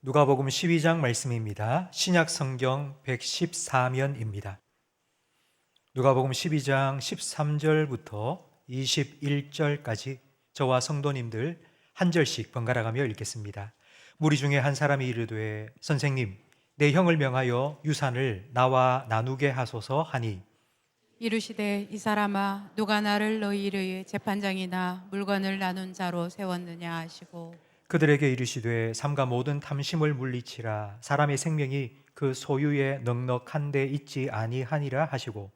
누가복음 12장 말씀입니다. 신약 성경 114면입니다. 누가복음 12장 13절부터 21절까지 저와 성도님들 한 절씩 번갈아 가며 읽겠습니다. 무리 중에 한 사람이 이르되 선생님, 내 형을 명하여 유산을 나와 나누게 하소서 하니, 이르시되 이 사람아, 누가 나를 너희의 재판장이나 물건을 나눈 자로 세웠느냐 하시고, 그들에게 이르시되 삼가 모든 탐심을 물리치라. 사람의 생명이 그 소유에 넉넉한 데 있지 아니하니라 하시고,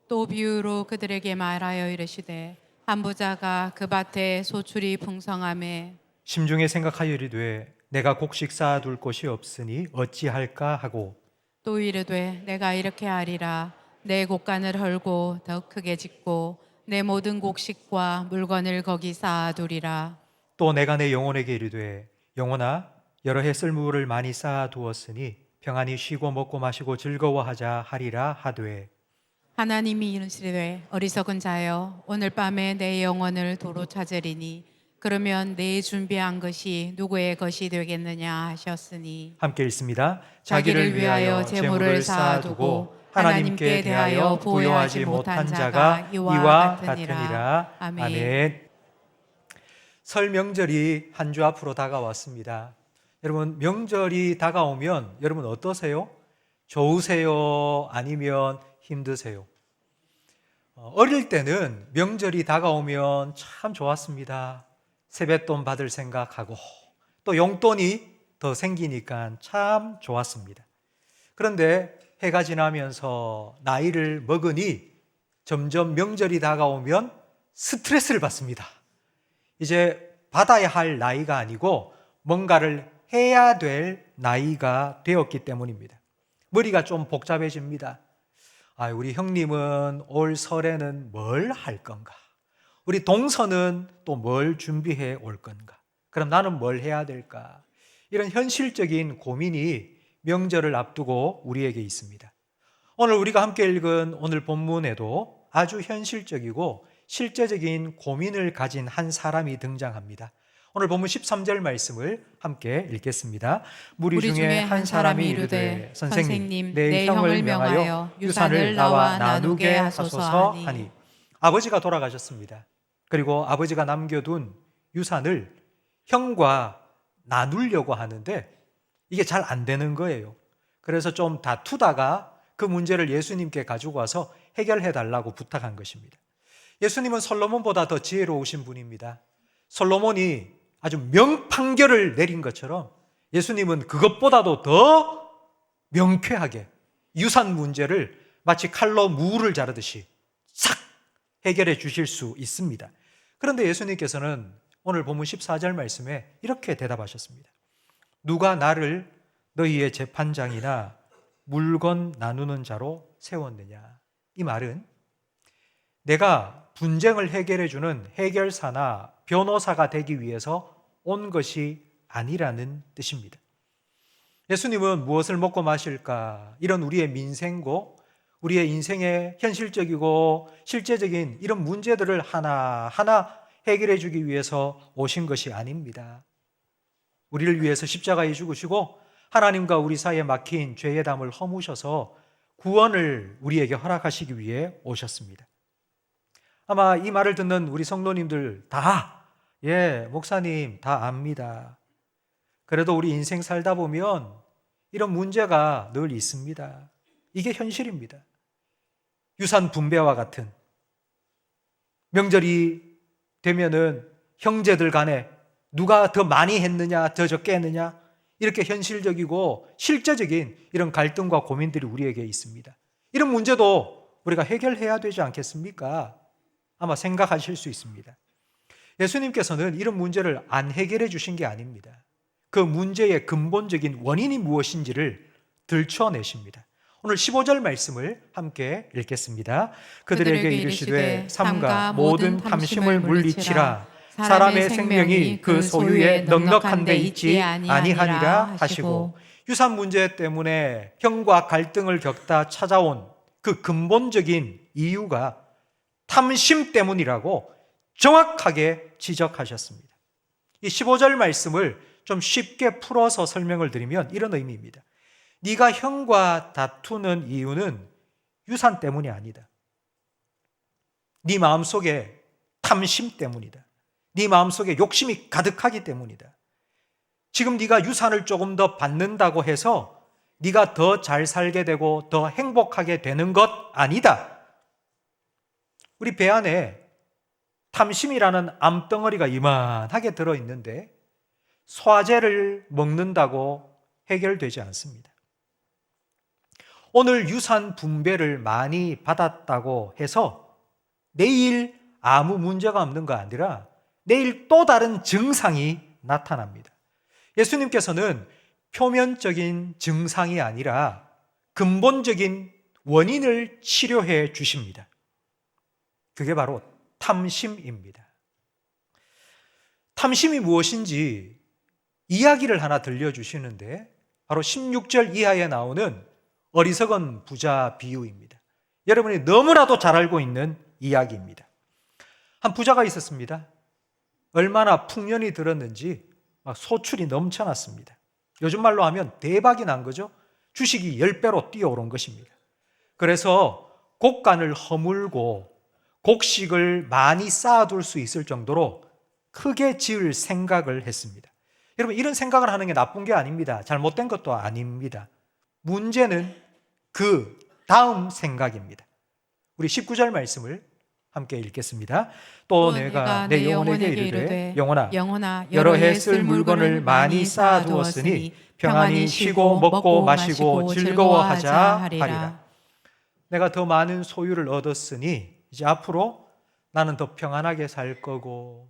또 비유로 그들에게 말하여 이르시되 한 부자가 그 밭에 소출이 풍성함에 심중에 생각하여 이르되 내가 곡식 쌓아둘 곳이 없으니 어찌할까 하고, 또 이르되 내가 이렇게 하리라. 내 곡간을 헐고 더 크게 짓고 내 모든 곡식과 물건을 거기 쌓아두리라. 또 내가 내 영혼에게 이르되 영혼아, 여러 해 쓸물을 많이 쌓아두었으니 평안히 쉬고 먹고 마시고 즐거워하자 하리라 하되, 하나님이 이르시되 어리석은 자여, 오늘 밤에 내 영혼을 도로 찾으리니 그러면 내 준비한 것이 누구의 것이 되겠느냐 하셨으니, 함께 읽습니다. 자기를 위하여 재물을 쌓아두고 하나님께 대하여 부여하지 못한 자가 이와 같으니라. 아멘. 설 명절이 한 주 앞으로 다가왔습니다. 여러분, 명절이 다가오면 여러분 어떠세요? 좋으세요? 아니면 힘드세요? 어릴 때는 명절이 다가오면 참 좋았습니다. 세뱃돈 받을 생각하고 또 용돈이 더 생기니까 참 좋았습니다. 그런데 해가 지나면서 나이를 먹으니 점점 명절이 다가오면 스트레스를 받습니다. 이제 받아야 할 나이가 아니고 뭔가를 해야 될 나이가 되었기 때문입니다. 머리가 좀 복잡해집니다. 우리 형님은 올 설에는 뭘 할 건가? 우리 동서는 또 뭘 준비해 올 건가? 그럼 나는 뭘 해야 될까? 이런 현실적인 고민이 명절을 앞두고 우리에게 있습니다. 오늘 우리가 함께 읽은 오늘 본문에도 아주 현실적이고 실제적인 고민을 가진 한 사람이 등장합니다. 오늘 본문 13절 말씀을 함께 읽겠습니다. 무리 중에 한 사람이 이르되 선생님, 내 형을 명하여 유산을 나와 나누게 하소서 하니, 아버지가 돌아가셨습니다. 그리고 아버지가 남겨둔 유산을 형과 나누려고 하는데 이게 잘 안 되는 거예요. 그래서 좀 다투다가 그 문제를 예수님께 가지고 와서 해결해 달라고 부탁한 것입니다. 예수님은 솔로몬보다 더 지혜로우신 분입니다. 솔로몬이 아주 명판결을 내린 것처럼 예수님은 그것보다도 더 명쾌하게 유산 문제를 마치 칼로 무를 자르듯이 싹 해결해 주실 수 있습니다. 그런데 예수님께서는 오늘 본문 14절 말씀에 이렇게 대답하셨습니다. 누가 나를 너희의 재판장이나 물건 나누는 자로 세웠느냐? 이 말은 내가 분쟁을 해결해 주는 해결사나 변호사가 되기 위해서 온 것이 아니라는 뜻입니다. 예수님은 무엇을 먹고 마실까? 이런 우리의 민생고 우리의 인생의 현실적이고 실제적인 이런 문제들을 하나하나 해결해 주기 위해서 오신 것이 아닙니다. 우리를 위해서 십자가에 죽으시고 하나님과 우리 사이에 막힌 죄의 담을 허무셔서 구원을 우리에게 허락하시기 위해 오셨습니다. 아마 이 말을 듣는 우리 성도님들 다, 목사님 다 압니다. 그래도 우리 인생 살다 보면 이런 문제가 늘 있습니다. 이게 현실입니다. 유산 분배와 같은, 명절이 되면은 형제들 간에 누가 더 많이 했느냐, 더 적게 했느냐, 이렇게 현실적이고 실제적인 이런 갈등과 고민들이 우리에게 있습니다. 이런 문제도 우리가 해결해야 되지 않겠습니까? 아마 생각하실 수 있습니다. 예수님께서는 이런 문제를 안 해결해 주신 게 아닙니다. 그 문제의 근본적인 원인이 무엇인지를 들춰내십니다. 오늘 15절 말씀을 함께 읽겠습니다. 그들에게 이르시되 삼가 모든 탐심을 물리치라. 사람의 생명이 그 소유에 넉넉한 데 있지 아니하니라 하시고, 유산 문제 때문에 형과 갈등을 겪다 찾아온 그 근본적인 이유가 탐심 때문이라고 정확하게 지적하셨습니다. 이 15절 말씀을 좀 쉽게 풀어서 설명을 드리면 이런 의미입니다. 네가 형과 다투는 이유는 유산 때문이 아니다. 네 마음속에 탐심 때문이다. 네 마음속에 욕심이 가득하기 때문이다. 지금 네가 유산을 조금 더 받는다고 해서 네가 더 잘 살게 되고 더 행복하게 되는 것 아니다. 우리 배 안에 탐심이라는 암덩어리가 이만하게 들어있는데 소화제를 먹는다고 해결되지 않습니다. 오늘 유산 분배를 많이 받았다고 해서 내일 아무 문제가 없는 거 아니라 내일 또 다른 증상이 나타납니다. 예수님께서는 표면적인 증상이 아니라 근본적인 원인을 치료해 주십니다. 그게 바로 탐심입니다. 탐심이 무엇인지 이야기를 하나 들려주시는데 바로 16절 이하에 나오는 어리석은 부자 비유입니다. 여러분이 너무나도 잘 알고 있는 이야기입니다. 한 부자가 있었습니다. 얼마나 풍년이 들었는지 막 소출이 넘쳐났습니다. 요즘 말로 하면 대박이 난 거죠. 주식이 10배로 뛰어오른 것입니다. 그래서 곡간을 허물고 곡식을 많이 쌓아둘 수 있을 정도로 크게 지을 생각을 했습니다. 여러분, 이런 생각을 하는 게 나쁜 게 아닙니다. 잘못된 것도 아닙니다. 문제는 그 다음 생각입니다. 우리 19절 말씀을 함께 읽겠습니다. 또 내가 내 영혼에게 이르되 영혼아 여러 해 쓸 물건을 많이 쌓아두었으니 평안히 쉬고 먹고 마시고 즐거워하자 하리라. 내가 더 많은 소유를 얻었으니 이제 앞으로 나는 더 평안하게 살 거고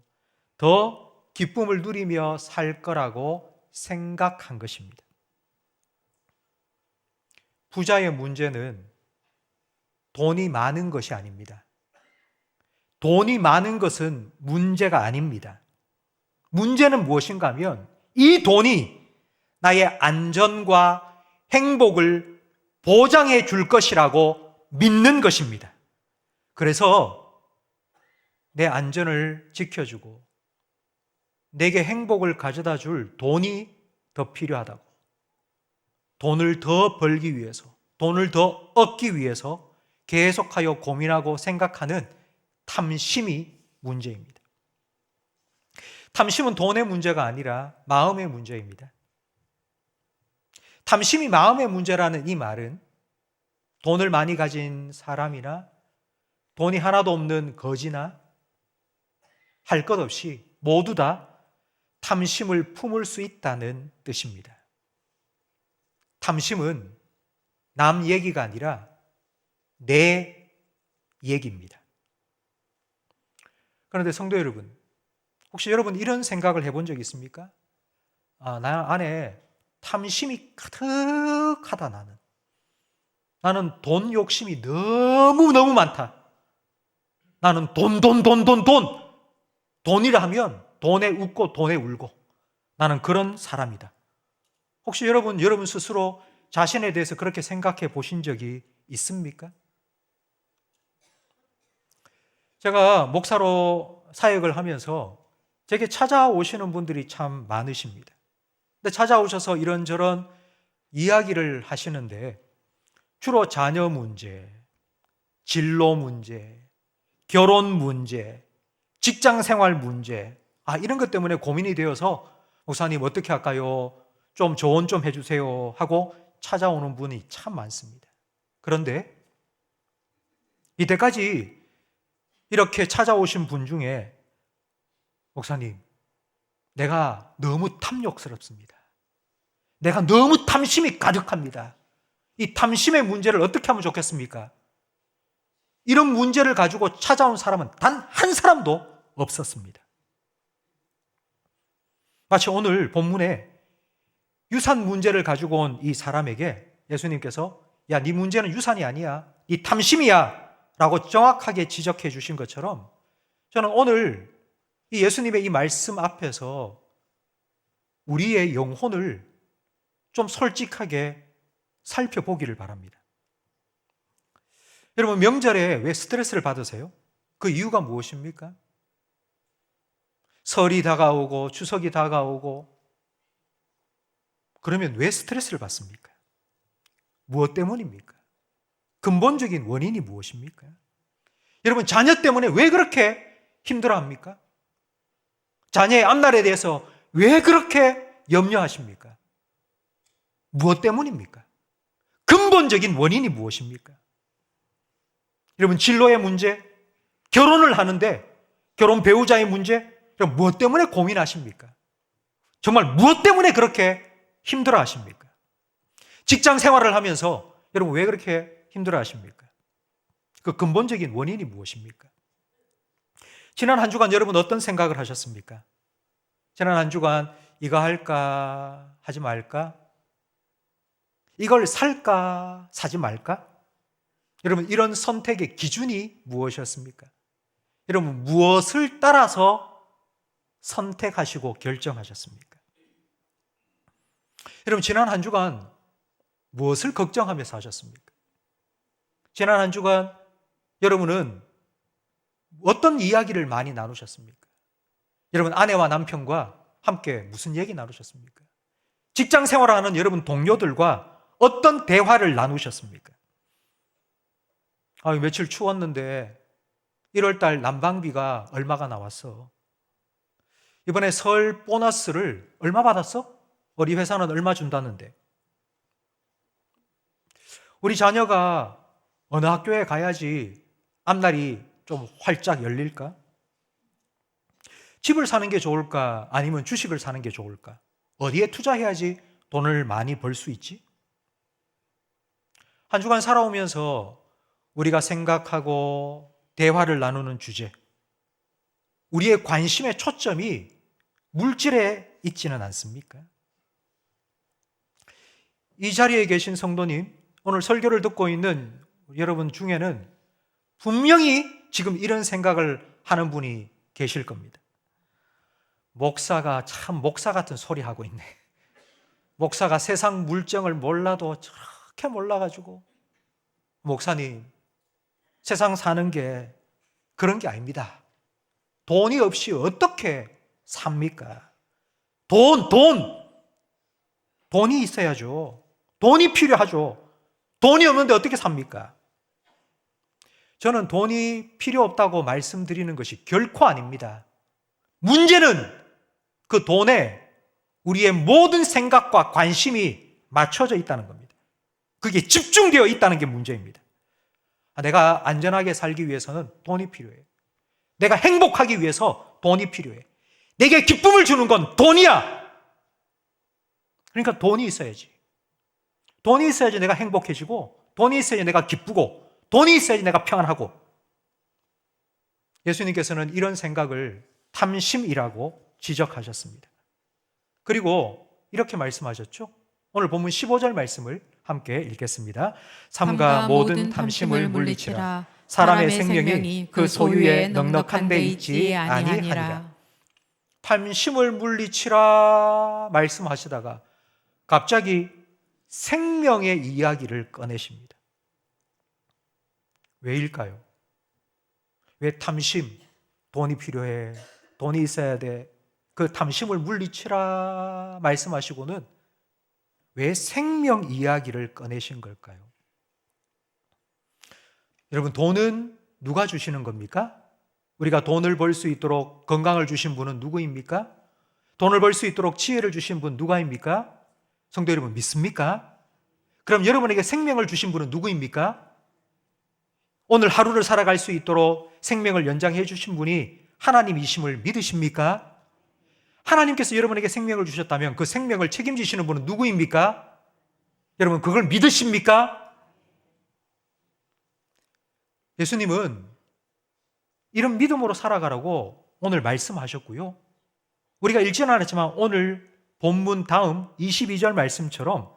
더 기쁨을 누리며 살 거라고 생각한 것입니다. 부자의 문제는 돈이 많은 것이 아닙니다. 돈이 많은 것은 문제가 아닙니다. 문제는 무엇인가 하면 이 돈이 나의 안전과 행복을 보장해 줄 것이라고 믿는 것입니다. 그래서 내 안전을 지켜주고 내게 행복을 가져다 줄 돈이 더 필요하다고, 돈을 더 벌기 위해서, 돈을 더 얻기 위해서 계속하여 고민하고 생각하는 탐심이 문제입니다. 탐심은 돈의 문제가 아니라 마음의 문제입니다. 탐심이 마음의 문제라는 이 말은 돈을 많이 가진 사람이나 돈이 하나도 없는 거지나 할 것 없이 모두 다 탐심을 품을 수 있다는 뜻입니다. 탐심은 남 얘기가 아니라 내 얘기입니다. 그런데 성도 여러분, 혹시 여러분 이런 생각을 해본 적 있습니까? 나 안에 탐심이 가득하다. 나는 돈 욕심이 너무너무 많다. 나는 돈. 돈이라 하면 돈에 웃고 돈에 울고 나는 그런 사람이다. 혹시 여러분 스스로 자신에 대해서 그렇게 생각해 보신 적이 있습니까? 제가 목사로 사역을 하면서 제게 찾아오시는 분들이 참 많으십니다. 근데 찾아오셔서 이런저런 이야기를 하시는데 주로 자녀 문제, 진로 문제, 결혼 문제, 직장 생활 문제, 이런 것 때문에 고민이 되어서 목사님 어떻게 할까요? 좀 조언 좀 해주세요 하고 찾아오는 분이 참 많습니다. 그런데 이때까지 이렇게 찾아오신 분 중에 목사님, 내가 너무 탐욕스럽습니다. 내가 너무 탐심이 가득합니다. 이 탐심의 문제를 어떻게 하면 좋겠습니까? 이런 문제를 가지고 찾아온 사람은 단 한 사람도 없었습니다. 마치 오늘 본문에 유산 문제를 가지고 온 이 사람에게 예수님께서 야, 네 문제는 유산이 아니야. 네 탐심이야 라고 정확하게 지적해 주신 것처럼 저는 오늘 이 예수님의 이 말씀 앞에서 우리의 영혼을 좀 솔직하게 살펴보기를 바랍니다. 여러분, 명절에 왜 스트레스를 받으세요? 그 이유가 무엇입니까? 설이 다가오고 추석이 다가오고 그러면 왜 스트레스를 받습니까? 무엇 때문입니까? 근본적인 원인이 무엇입니까? 여러분, 자녀 때문에 왜 그렇게 힘들어합니까? 자녀의 앞날에 대해서 왜 그렇게 염려하십니까? 무엇 때문입니까? 근본적인 원인이 무엇입니까? 여러분, 진로의 문제, 결혼을 하는데 결혼 배우자의 문제, 여러분 무엇 때문에 고민하십니까? 정말 무엇 때문에 그렇게 힘들어 하십니까? 직장 생활을 하면서 여러분 왜 그렇게 힘들어 하십니까? 그 근본적인 원인이 무엇입니까? 지난 한 주간 여러분 어떤 생각을 하셨습니까? 지난 한 주간 이거 할까 하지 말까? 이걸 살까 사지 말까? 여러분, 이런 선택의 기준이 무엇이었습니까? 여러분, 무엇을 따라서 선택하시고 결정하셨습니까? 여러분, 지난 한 주간 무엇을 걱정하면서 하셨습니까? 지난 한 주간 여러분은 어떤 이야기를 많이 나누셨습니까? 여러분, 아내와 남편과 함께 무슨 얘기 나누셨습니까? 직장 생활하는 여러분 동료들과 어떤 대화를 나누셨습니까? 며칠 추웠는데 1월달 난방비가 얼마가 나왔어? 이번에 설 보너스를 얼마 받았어? 우리 회사는 얼마 준다는데. 우리 자녀가 어느 학교에 가야지 앞날이 좀 활짝 열릴까? 집을 사는 게 좋을까? 아니면 주식을 사는 게 좋을까? 어디에 투자해야지 돈을 많이 벌 수 있지? 한 주간 살아오면서 우리가 생각하고 대화를 나누는 주제, 우리의 관심의 초점이 물질에 있지는 않습니까? 이 자리에 계신 성도님, 오늘 설교를 듣고 있는 여러분 중에는 분명히 지금 이런 생각을 하는 분이 계실 겁니다. 목사가 참 목사 같은 소리 하고 있네. 목사가 세상 물정을 몰라도 저렇게 몰라가지고. 목사님, 세상 사는 게 그런 게 아닙니다. 돈이 없이 어떻게 삽니까? 돈이 있어야죠. 돈이 필요하죠. 돈이 없는데 어떻게 삽니까? 저는 돈이 필요 없다고 말씀드리는 것이 결코 아닙니다. 문제는 그 돈에 우리의 모든 생각과 관심이 맞춰져 있다는 겁니다. 그게 집중되어 있다는 게 문제입니다. 내가 안전하게 살기 위해서는 돈이 필요해. 내가 행복하기 위해서 돈이 필요해. 내게 기쁨을 주는 건 돈이야. 그러니까 돈이 있어야지. 돈이 있어야지 내가 행복해지고, 돈이 있어야지 내가 기쁘고, 돈이 있어야지 내가 평안하고. 예수님께서는 이런 생각을 탐심이라고 지적하셨습니다. 그리고 이렇게 말씀하셨죠. 오늘 본문 15절 말씀을 함께 읽겠습니다. 삼가 모든 탐심을 물리치라. 사람의 생명이 그 소유에 넉넉한 데 있지 아니하니라. 탐심을 물리치라 말씀하시다가 갑자기 생명의 이야기를 꺼내십니다. 왜일까요? 왜 탐심, 돈이 필요해, 돈이 있어야 돼, 그 탐심을 물리치라 말씀하시고는 왜 생명 이야기를 꺼내신 걸까요? 여러분, 돈은 누가 주시는 겁니까? 우리가 돈을 벌 수 있도록 건강을 주신 분은 누구입니까? 돈을 벌 수 있도록 지혜를 주신 분 누가입니까? 성도 여러분, 믿습니까? 그럼 여러분에게 생명을 주신 분은 누구입니까? 오늘 하루를 살아갈 수 있도록 생명을 연장해 주신 분이 하나님이심을 믿으십니까? 하나님께서 여러분에게 생명을 주셨다면 그 생명을 책임지시는 분은 누구입니까? 여러분, 그걸 믿으십니까? 예수님은 이런 믿음으로 살아가라고 오늘 말씀하셨고요. 우리가 읽지는 않았지만 오늘 본문 다음 22절 말씀처럼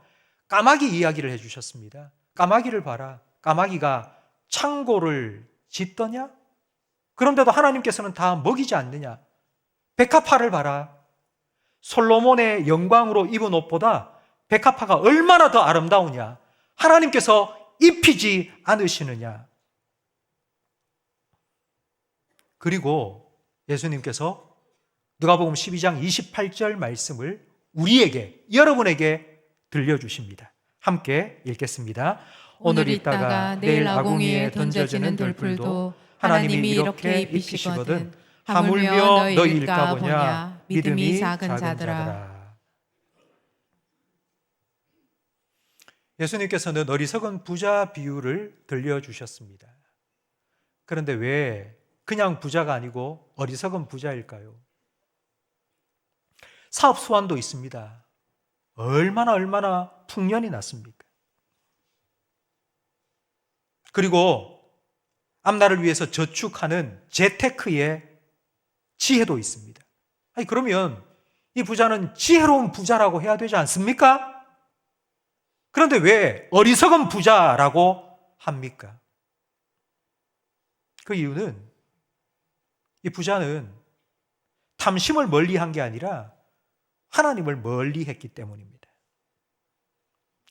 까마귀 이야기를 해주셨습니다. 까마귀를 봐라. 까마귀가 창고를 짓더냐? 그런데도 하나님께서는 다 먹이지 않느냐? 백합화를 봐라. 솔로몬의 영광으로 입은 옷보다 백합화가 얼마나 더 아름다우냐? 하나님께서 입히지 않으시느냐? 그리고 예수님께서 누가복음 12장 28절 말씀을 우리에게, 여러분에게 들려주십니다. 함께 읽겠습니다. 오늘 있다가 내일 아궁이에 던져지는 돌풀도 하나님이 이렇게 입히시거든 하물며 너희일까 보냐 믿음이 작은 자들아. 예수님께서는 어리석은 부자 비유를 들려주셨습니다. 그런데 왜 그냥 부자가 아니고 어리석은 부자일까요? 사업 수완도 있습니다. 얼마나 풍년이 났습니까? 그리고 앞날을 위해서 저축하는 재테크의 지혜도 있습니다. 아니, 그러면 이 부자는 지혜로운 부자라고 해야 되지 않습니까? 그런데 왜 어리석은 부자라고 합니까? 그 이유는 이 부자는 탐심을 멀리한 게 아니라 하나님을 멀리했기 때문입니다.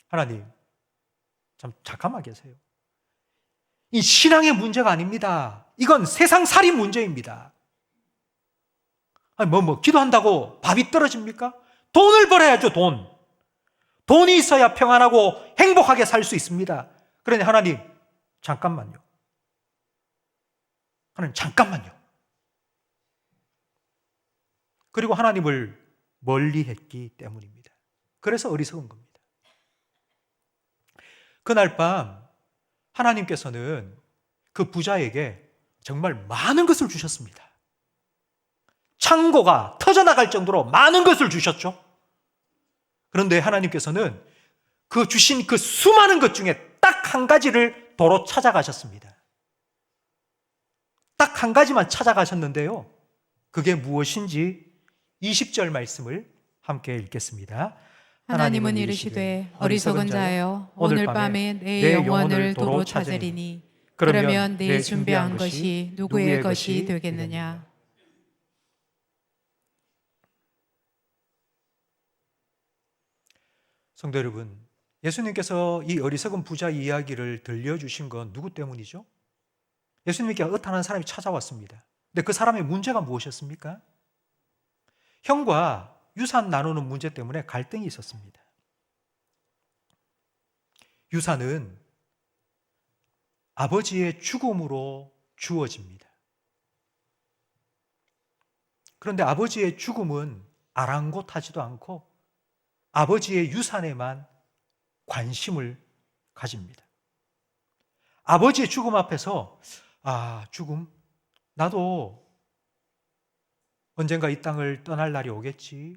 하나님, 참 잠깐만 계세요. 이 신앙의 문제가 아닙니다. 이건 세상살이 문제입니다. 아니, 기도한다고 밥이 떨어집니까? 돈을 벌어야죠, 돈. 돈이 있어야 평안하고 행복하게 살 수 있습니다. 그러니 하나님, 잠깐만요. 하나님, 잠깐만요. 그리고 하나님을 멀리했기 때문입니다. 그래서 어리석은 겁니다. 그날 밤 하나님께서는 그 부자에게 정말 많은 것을 주셨습니다. 창고가 터져나갈 정도로 많은 것을 주셨죠. 그런데 하나님께서는 그 주신 그 수많은 것 중에 딱 한 가지를 도로 찾아가셨습니다. 딱 한 가지만 찾아가셨는데요. 그게 무엇인지 20절 말씀을 함께 읽겠습니다. 하나님은 이르시되 어리석은 자여 오늘 밤에 내 영혼을 도로 찾으리니 그러면 내 준비한 것이 누구의 것이 되겠느냐. 성도 여러분, 예수님께서 이 어리석은 부자 이야기를 들려주신 건 누구 때문이죠? 예수님께 어떠한 사람이 찾아왔습니다. 근데 그 사람의 문제가 무엇이었습니까? 형과 유산 나누는 문제 때문에 갈등이 있었습니다. 유산은 아버지의 죽음으로 주어집니다. 그런데 아버지의 죽음은 아랑곳하지도 않고 아버지의 유산에만 관심을 가집니다. 아버지의 죽음 앞에서 죽음, 나도 언젠가 이 땅을 떠날 날이 오겠지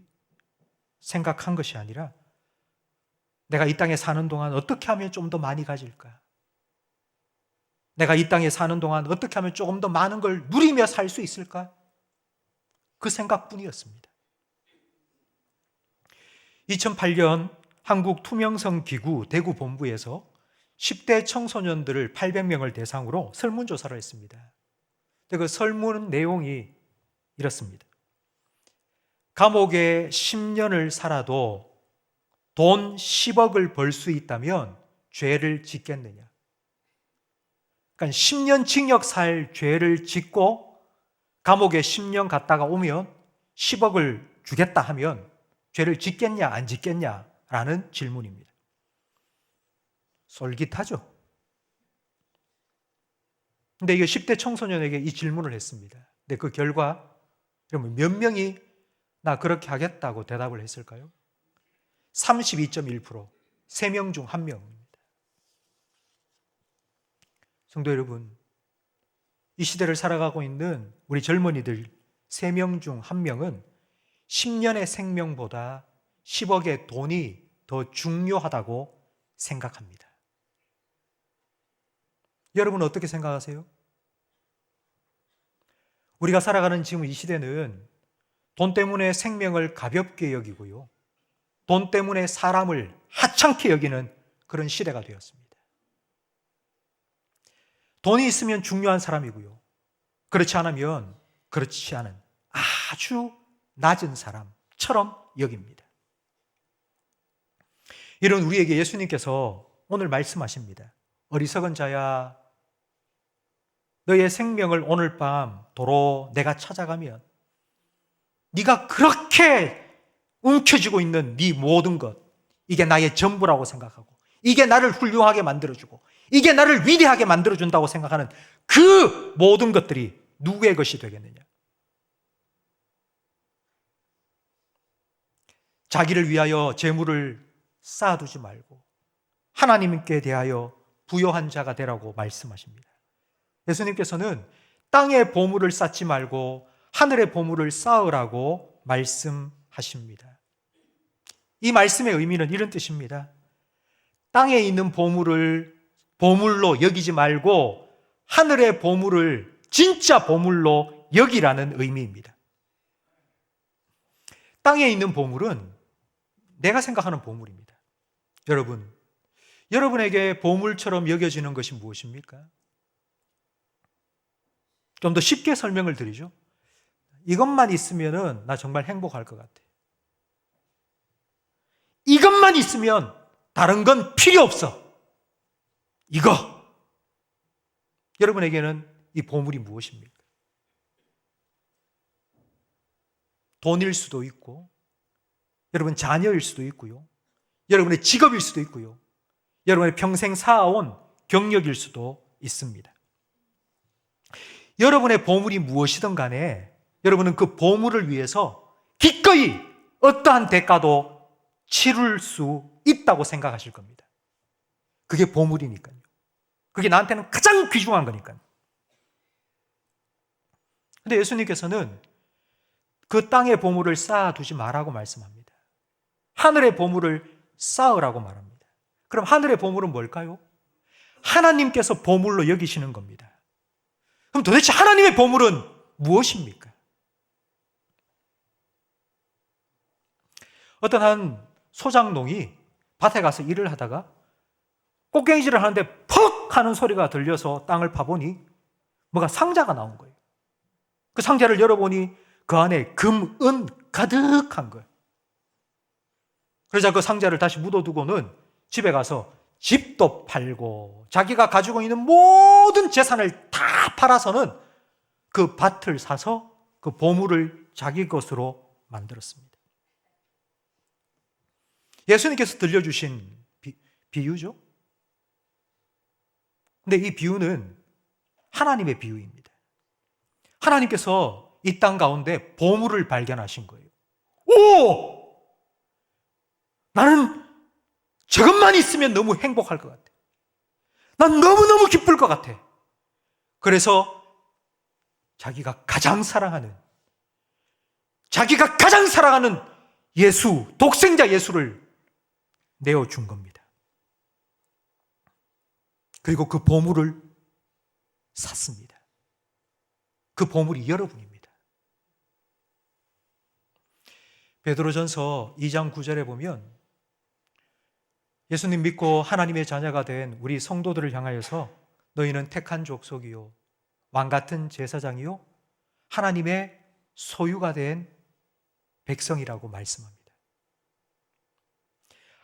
생각한 것이 아니라 내가 이 땅에 사는 동안 어떻게 하면 좀 더 많이 가질까? 내가 이 땅에 사는 동안 어떻게 하면 조금 더 많은 걸 누리며 살 수 있을까? 그 생각뿐이었습니다. 2008년 한국 투명성 기구 대구 본부에서 10대 청소년들을 800명을 대상으로 설문조사를 했습니다. 그 설문 내용이 이렇습니다. 감옥에 10년을 살아도 돈 10억을 벌 수 있다면 죄를 짓겠느냐? 그러니까 10년 징역 살 죄를 짓고 감옥에 10년 갔다가 오면 10억을 주겠다 하면 죄를 짓겠냐 안 짓겠냐라는 질문입니다. 솔깃하죠? 근데 이게 10대 청소년에게 이 질문을 했습니다. 근데 그 결과 여러분 몇 명이 나 그렇게 하겠다고 대답을 했을까요? 32.1%, 3명 중 1명입니다. 성도 여러분, 이 시대를 살아가고 있는 우리 젊은이들 3명 중 1명은 10년의 생명보다 10억의 돈이 더 중요하다고 생각합니다. 여러분은 어떻게 생각하세요? 우리가 살아가는 지금 이 시대는 돈 때문에 생명을 가볍게 여기고요. 돈 때문에 사람을 하찮게 여기는 그런 시대가 되었습니다. 돈이 있으면 중요한 사람이고요. 그렇지 않으면 그렇지 않은 아주 낮은 사람처럼 여깁니다. 이런 우리에게 예수님께서 오늘 말씀하십니다. 어리석은 자야, 너의 생명을 오늘 밤 도로 내가 찾아가면 네가 그렇게 움켜쥐고 있는 네 모든 것, 이게 나의 전부라고 생각하고, 이게 나를 훌륭하게 만들어주고, 이게 나를 위대하게 만들어준다고 생각하는 그 모든 것들이 누구의 것이 되겠느냐? 자기를 위하여 재물을 쌓아두지 말고 하나님께 대하여 부요한 자가 되라고 말씀하십니다. 예수님께서는 땅에 보물을 쌓지 말고 하늘의 보물을 쌓으라고 말씀하십니다. 이 말씀의 의미는 이런 뜻입니다. 땅에 있는 보물을 보물로 여기지 말고 하늘의 보물을 진짜 보물로 여기라는 의미입니다. 땅에 있는 보물은 내가 생각하는 보물입니다. 여러분에게 보물처럼 여겨지는 것이 무엇입니까? 좀 더 쉽게 설명을 드리죠. 이것만 있으면 나 정말 행복할 것 같아. 이것만 있으면 다른 건 필요 없어. 이거. 여러분에게는 이 보물이 무엇입니까? 돈일 수도 있고, 여러분 자녀일 수도 있고요, 여러분의 직업일 수도 있고요, 여러분의 평생 쌓아온 경력일 수도 있습니다. 여러분의 보물이 무엇이든 간에 여러분은 그 보물을 위해서 기꺼이 어떠한 대가도 치를 수 있다고 생각하실 겁니다. 그게 보물이니까요. 그게 나한테는 가장 귀중한 거니까요. 근데 예수님께서는 그 땅의 보물을 쌓아두지 말라고 말씀합니다. 하늘의 보물을 쌓으라고 말합니다. 그럼 하늘의 보물은 뭘까요? 하나님께서 보물로 여기시는 겁니다. 그럼 도대체 하나님의 보물은 무엇입니까? 어떤 한 소장농이 밭에 가서 일을 하다가 꽃갱이질을 하는데 퍽 하는 소리가 들려서 땅을 파보니 뭐가 상자가 나온 거예요. 그 상자를 열어보니 그 안에 금, 은 가득한 거예요. 그러자 그 상자를 다시 묻어두고는 집에 가서 집도 팔고 자기가 가지고 있는 모든 재산을 다 팔아서는 그 밭을 사서 그 보물을 자기 것으로 만들었습니다. 예수님께서 들려주신 비유죠. 근데 이 비유는 하나님의 비유입니다. 하나님께서 이 땅 가운데 보물을 발견하신 거예요. 오! 나는 저것만 있으면 너무 행복할 것 같아. 난 너무너무 기쁠 것 같아. 그래서 자기가 가장 사랑하는 예수, 독생자 예수를 내어준 겁니다. 그리고 그 보물을 샀습니다. 그 보물이 여러분입니다. 베드로전서 2장 9절에 보면 예수님 믿고 하나님의 자녀가 된 우리 성도들을 향하여서 너희는 택한 족속이요 왕같은 제사장이요 하나님의 소유가 된 백성이라고 말씀합니다.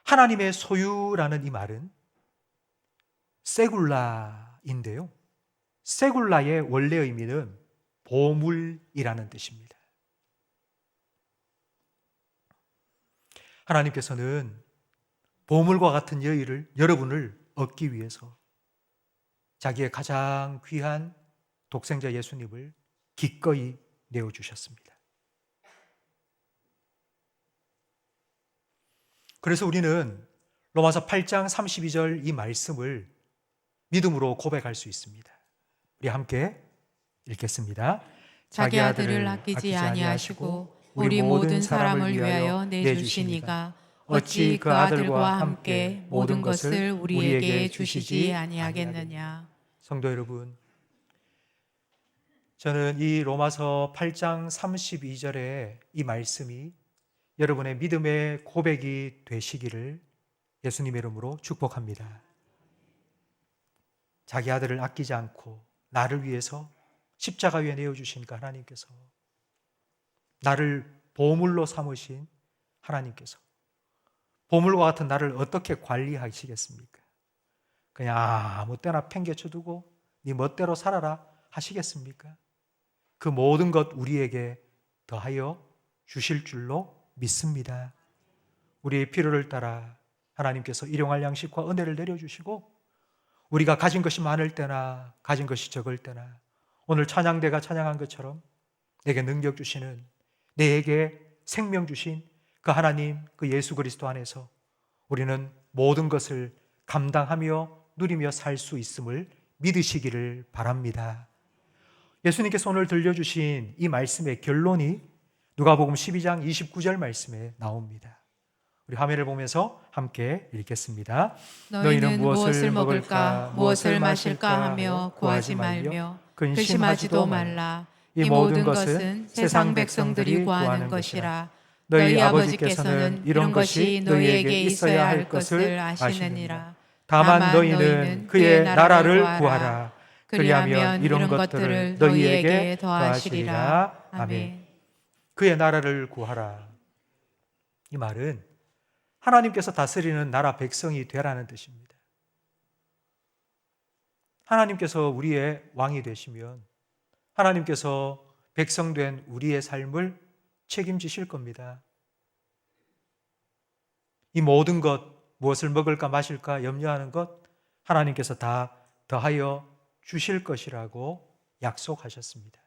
하나님의 소유라는 이 말은 세굴라인데요, 세굴라의 원래 의미는 보물이라는 뜻입니다. 하나님께서는 보물과 같은 여러분을 얻기 위해서 자기의 가장 귀한 독생자 예수님을 기꺼이 내어주셨습니다. 그래서 우리는 로마서 8장 32절 이 말씀을 믿음으로 고백할 수 있습니다. 우리 함께 읽겠습니다. 자기 아들을 아끼지 아니하시고 우리 모든 사람을 위하여 내주시니가 어찌 그 아들과 함께 모든 것을 우리에게 주시지 아니하겠느냐. 성도 여러분, 저는 이 로마서 8장 32절의 이 말씀이 여러분의 믿음의 고백이 되시기를 예수님의 이름으로 축복합니다. 자기 아들을 아끼지 않고 나를 위해서 십자가 위에 내어주시니까 하나님께서, 나를 보물로 삼으신 하나님께서 보물과 같은 나를 어떻게 관리하시겠습니까? 그냥 아무 때나 팽개쳐 두고 네 멋대로 살아라 하시겠습니까? 그 모든 것 우리에게 더하여 주실 줄로 믿습니다. 우리의 필요를 따라 하나님께서 일용할 양식과 은혜를 내려주시고 우리가 가진 것이 많을 때나 가진 것이 적을 때나 오늘 찬양대가 찬양한 것처럼 내게 능력 주시는, 내게 생명 주신 그 하나님, 그 예수 그리스도 안에서 우리는 모든 것을 감당하며 누리며 살 수 있음을 믿으시기를 바랍니다. 예수님께서 오늘 들려주신 이 말씀의 결론이 누가복음 12장 29절 말씀에 나옵니다. 우리 화면을 보면서 함께 읽겠습니다. 너희는 무엇을 먹을까 무엇을 마실까 하며 구하지 말며 근심하지도 말라. 이 모든 것은 세상 백성들이 구하는 것이라. 너희 아버지께서는 이런 것이 너희에게 있어야 할 것을 아시느니라. 다만 너희는 그의 나라를 구하라. 그리하면 이런 것들을 너희에게 더하시리라. 아멘. 그의 나라를 구하라. 이 말은 하나님께서 다스리는 나라 백성이 되라는 뜻입니다. 하나님께서 우리의 왕이 되시면 하나님께서 백성된 우리의 삶을 책임지실 겁니다. 이 모든 것, 무엇을 먹을까 마실까 염려하는 것 하나님께서 다 더하여 주실 것이라고 약속하셨습니다.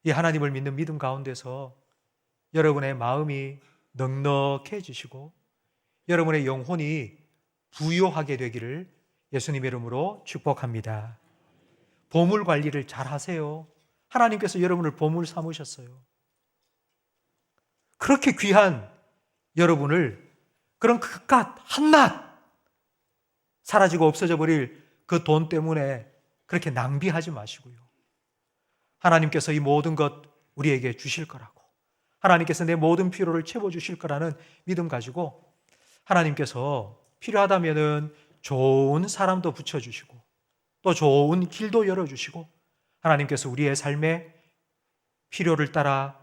이 하나님을 믿는 믿음 가운데서 여러분의 마음이 넉넉해지시고 여러분의 영혼이 부요하게 되기를 예수님의 이름으로 축복합니다. 보물 관리를 잘 하세요. 하나님께서 여러분을 보물 삼으셨어요. 그렇게 귀한 여러분을 그런 그깟 한낱 사라지고 없어져 버릴 그 돈 때문에 그렇게 낭비하지 마시고요. 하나님께서 이 모든 것 우리에게 주실 거라고, 하나님께서 내 모든 필요를 채워주실 거라는 믿음 가지고 하나님께서 필요하다면은 좋은 사람도 붙여주시고 또 좋은 길도 열어주시고 하나님께서 우리의 삶에 필요를 따라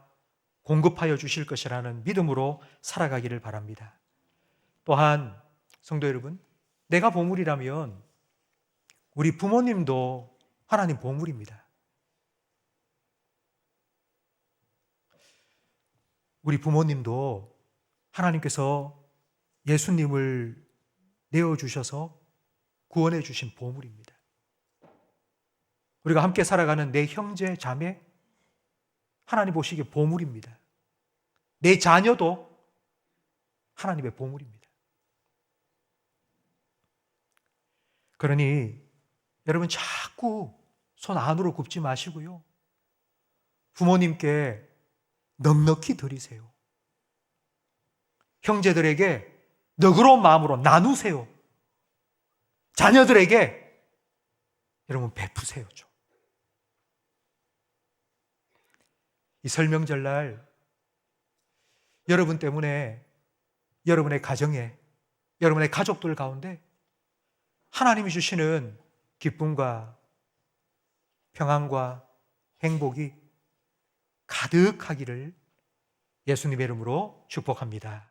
공급하여 주실 것이라는 믿음으로 살아가기를 바랍니다. 또한 성도 여러분, 내가 보물이라면 우리 부모님도 하나님 보물입니다. 우리 부모님도 하나님께서 예수님을 내어주셔서 구원해 주신 보물입니다. 우리가 함께 살아가는 내 형제, 자매, 하나님 보시기에 보물입니다. 내 자녀도 하나님의 보물입니다. 그러니 여러분 자꾸 손 안으로 굽지 마시고요. 부모님께 넉넉히 드리세요. 형제들에게 너그러운 마음으로 나누세요. 자녀들에게 여러분 베푸세요. 좀. 이 설명절날 여러분 때문에 여러분의 가정에, 여러분의 가족들 가운데 하나님이 주시는 기쁨과 평안과 행복이 가득하기를 예수님의 이름으로 축복합니다.